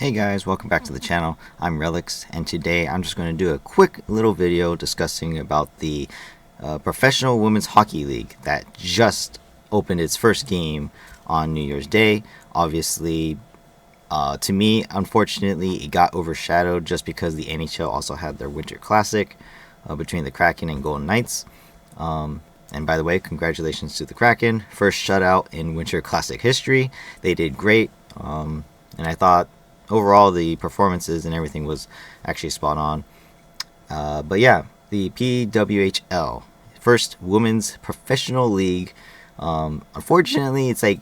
Hey guys, welcome back to the channel. I'm Relix, and today I'm just going to do a quick little video discussing about the Professional Women's Hockey League that just opened its first game on New Year's Day. Obviously, to me, unfortunately, it got overshadowed just because the NHL also had their Winter Classic between the Kraken and Golden Knights. And by the way, congratulations to the Kraken. First shutout in Winter Classic history. They did great, and I thought overall the performances and everything was actually spot on. But yeah, the PWHL, first women's professional league. Unfortunately, it's like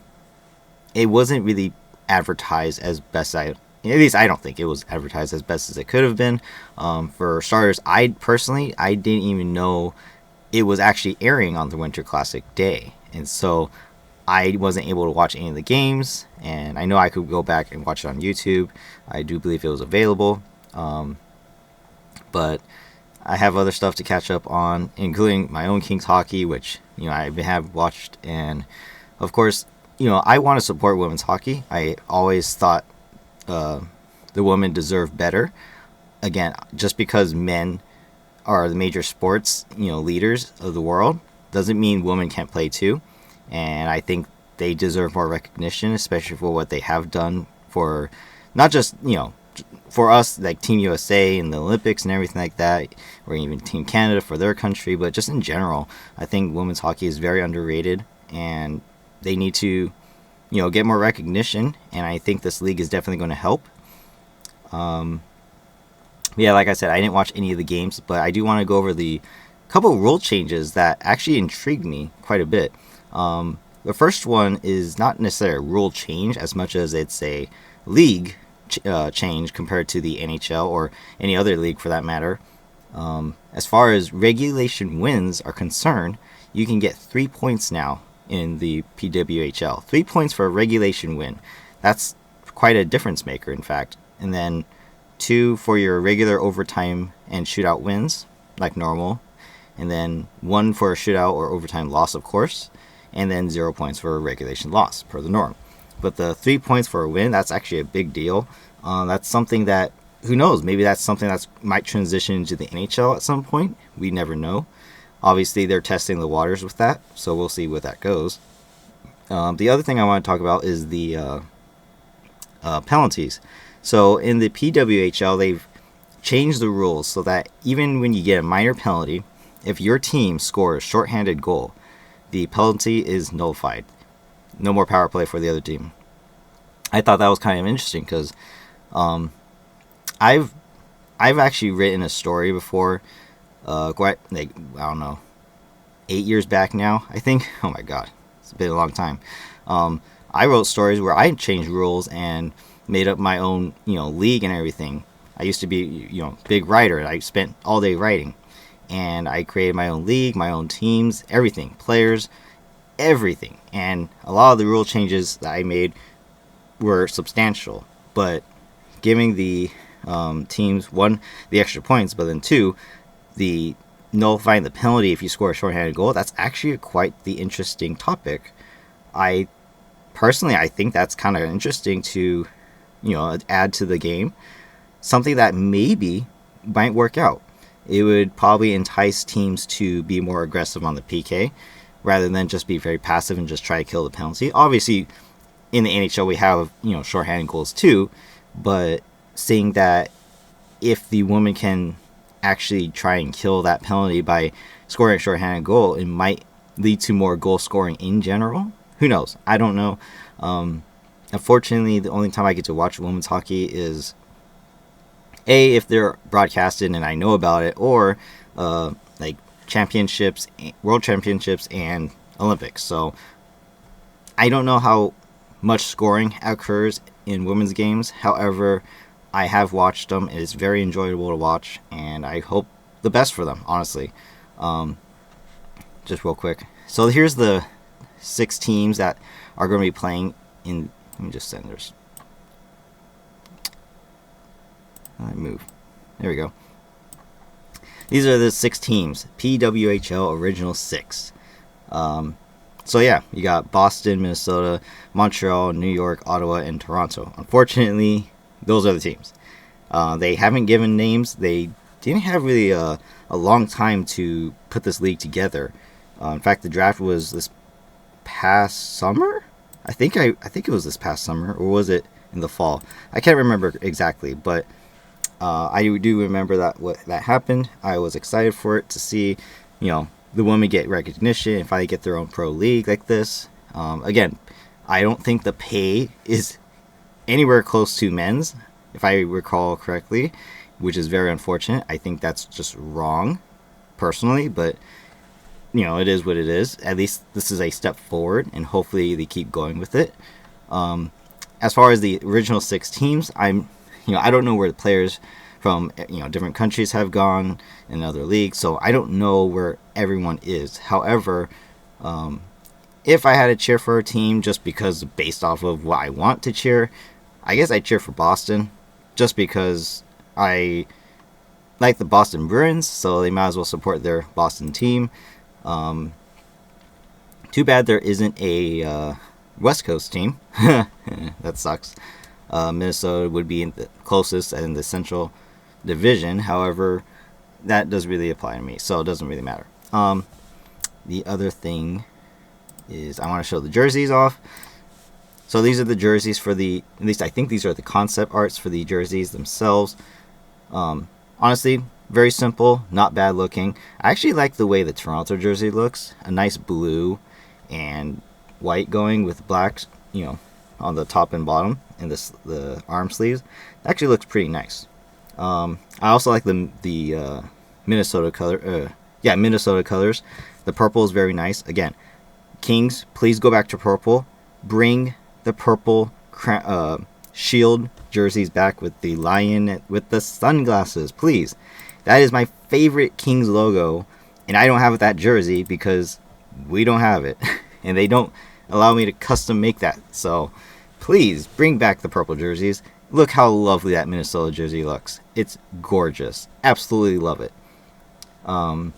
it wasn't really advertised as best. At least I don't think it was advertised as best as it could have been. For starters, I didn't even know it was actually airing on the Winter Classic day, and so I wasn't able to watch any of the games, and I know I could go back and watch it on YouTube. I do believe it was available, but I have other stuff to catch up on, including my own Kings hockey, which I have watched, and of course, I want to support women's hockey. I always thought the women deserve better. Again, just because men are the major sports leaders of the world doesn't mean women can't play too. And I think they deserve more recognition, especially for what they have done for not just, for us, like Team USA and the Olympics and everything like that, or even Team Canada for their country, but just in general, I think women's hockey is very underrated, and they need to, get more recognition, and I think this league is definitely going to help. Yeah, like I said, I didn't watch any of the games, but I do want to go over the couple rule changes that actually intrigued me quite a bit. The first one is not necessarily a rule change as much as it's a league change compared to the NHL or any other league for that matter. As far as regulation wins are concerned, you can get 3 points now in the PWHL. 3 points for a regulation win. That's quite a difference maker, in fact. And then 2 for your regular overtime and shootout wins, like normal. And then 1 for a shootout or overtime loss, of course. And then 0 points for a regulation loss, per the norm. But the 3 points for a win, that's actually a big deal. That's something that, who knows, maybe that's something that might transition into the NHL at some point. We never know. Obviously, they're testing the waters with that, so we'll see where that goes. The other thing I want to talk about is the penalties. So in the PWHL, they've changed the rules so that even when you get a minor penalty, if your team scores a shorthanded goal, the penalty is nullified. No more power play for the other team. I thought that was kind of interesting because I've actually written a story before, quite like I don't know, 8 years back now, I think. Oh my god, it's been a long time. I wrote stories where I changed rules and made up my own league and everything. I used to be big writer. I spent all day writing. And I created my own league, my own teams, everything, players, everything. And a lot of the rule changes that I made were substantial. But giving the teams, 1, the extra points, but then 2, the nullifying the penalty if you score a shorthanded goal, that's actually quite the interesting topic. I think that's kind of interesting to, add to the game. Something that maybe might work out. It would probably entice teams to be more aggressive on the PK rather than just be very passive and just try to kill the penalty. Obviously, in the NHL, we have, shorthanded goals too, but seeing that if the woman can actually try and kill that penalty by scoring a shorthanded goal, it might lead to more goal scoring in general. Who knows? I don't know. Unfortunately, the only time I get to watch women's hockey is if they're broadcasted and I know about it, or like championships, world championships, and Olympics. So I don't know how much scoring occurs in women's games. However, I have watched them. It is very enjoyable to watch, and I hope the best for them, honestly. Just real quick. So here's the 6 teams that are going to be playing in. Let me just send this. I move. There we go. These are the 6 teams. PWHL Original 6. So yeah, you got Boston, Minnesota, Montreal, New York, Ottawa, and Toronto. Unfortunately, those are the teams. They haven't given names. They didn't have really a long time to put this league together. In fact, the draft was this past summer. I think it was this past summer, or was it in the fall? I can't remember exactly, but I do remember that happened. I was excited for it to see, the women get recognition and finally get their own pro league like this. Again, I don't think the pay is anywhere close to men's, if I recall correctly, which is very unfortunate. I think that's just wrong, personally, but it is what it is. At least this is a step forward, and hopefully they keep going with it. As far as the original 6 teams, I don't know where the players from different countries have gone in other leagues, so I don't know where everyone is. However, if I had to cheer for a team just because based off of what I want to cheer, I guess I'd cheer for Boston, just because I like the Boston Bruins, so they might as well support their Boston team. Too bad there isn't a West Coast team. That sucks. Minnesota would be in the closest in the Central Division. However, that doesn't really apply to me, so it doesn't really matter. The other thing is I want to show the jerseys off. So these are the jerseys for at least I think these are the concept arts for the jerseys themselves. Honestly, very simple, not bad looking. I actually like the way the Toronto jersey looks. A nice blue and white going with black, on the top and bottom, and the arm sleeves. It actually looks pretty nice. I also like the Minnesota color. Minnesota colors. The purple is very nice. Again, Kings, please go back to purple. Bring the purple shield jerseys back with the lion with the sunglasses, please. That is my favorite Kings logo, and I don't have that jersey because we don't have it, and they don't allow me to custom make that. So please bring back the purple jerseys. Look how lovely that Minnesota jersey looks. It's gorgeous. Absolutely love it. But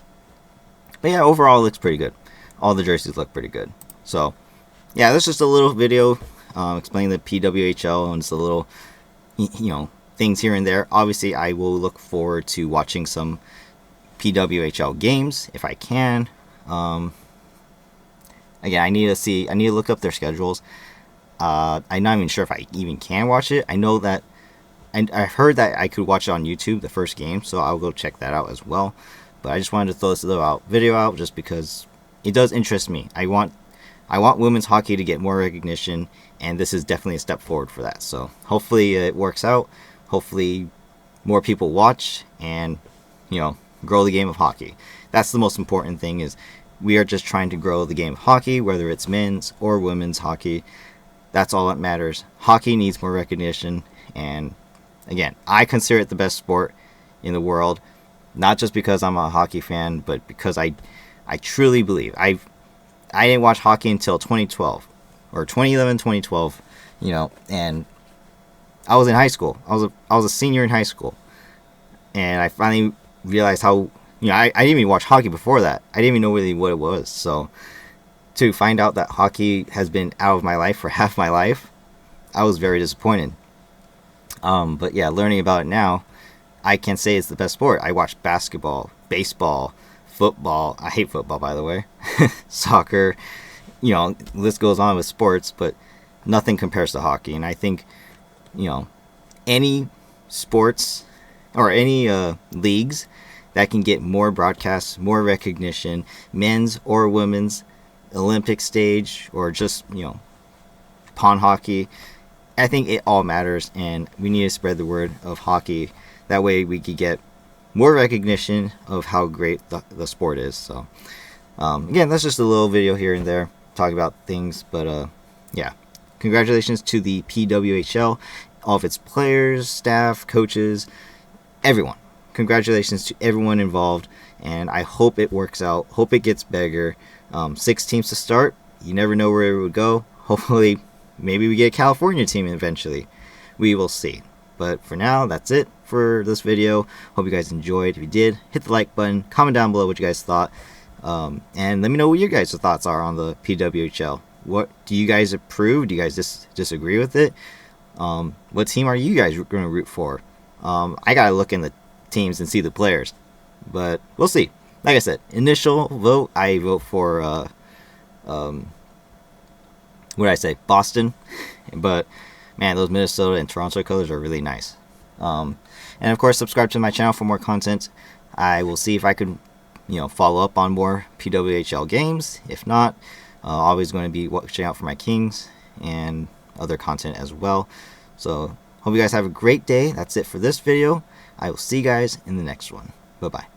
yeah, overall it looks pretty good. All the jerseys look pretty good. So yeah, that's just a little video explaining the PWHL and just a little, things here and there. Obviously, I will look forward to watching some PWHL games if I can. Again, I need to look up their schedules. I'm not even sure if I even can watch it. I know that, and I've heard that I could watch it on YouTube, the first game, so I'll go check that out as well. But I just wanted to throw this little video out just because it does interest me. I want women's hockey to get more recognition, and this is definitely a step forward for that. So hopefully it works out. Hopefully more people watch and, grow the game of hockey. That's the most important thing, is we are just trying to grow the game of hockey, whether it's men's or women's hockey. That's all that matters. Hockey needs more recognition, and again, I consider it the best sport in the world, not just because I'm a hockey fan, but because I truly believe. I didn't watch hockey until 2012 or 2011, 2012, and I was in high school. I was a senior in high school, and I finally realized how, I didn't even watch hockey before that. I didn't even know really what it was. So to find out that hockey has been out of my life for half my life, I was very disappointed. But yeah, learning about it now, I can say it's the best sport. I watch basketball, baseball, football. I hate football, by the way. Soccer, list goes on with sports, but nothing compares to hockey. And I think, any sports or any leagues that can get more broadcasts, more recognition, men's or women's, Olympic stage, or just, pond hockey, I think it all matters, and we need to spread the word of hockey. That way we could get more recognition of how great the sport is. So again, that's just a little video here and there talking about things, but yeah, congratulations to the PWHL, all of its players, staff, coaches, everyone. Congratulations to everyone involved, and I hope it works out. Hope it gets bigger. 6 teams to start. You never know where it would go. Hopefully, maybe we get a California team eventually. We will see. But for now, that's it for this video. Hope you guys enjoyed. If you did, hit the like button. Comment down below what you guys thought. And let me know what your guys' thoughts are on the PWHL. What do you guys approve? Do you guys disagree with it? What team are you guys going to root for? I gotta look in the teams and see the players, but we'll see. Like I said, initial vote, I vote for what did I say, Boston. But man, those Minnesota and Toronto colors are really nice. And of course, subscribe to my channel for more content. I will see if I can, follow up on more PWHL games. If not, always going to be watching out for my Kings and other content as well. So hope you guys have a great day. That's it for this video. I will see you guys in the next one. Bye bye.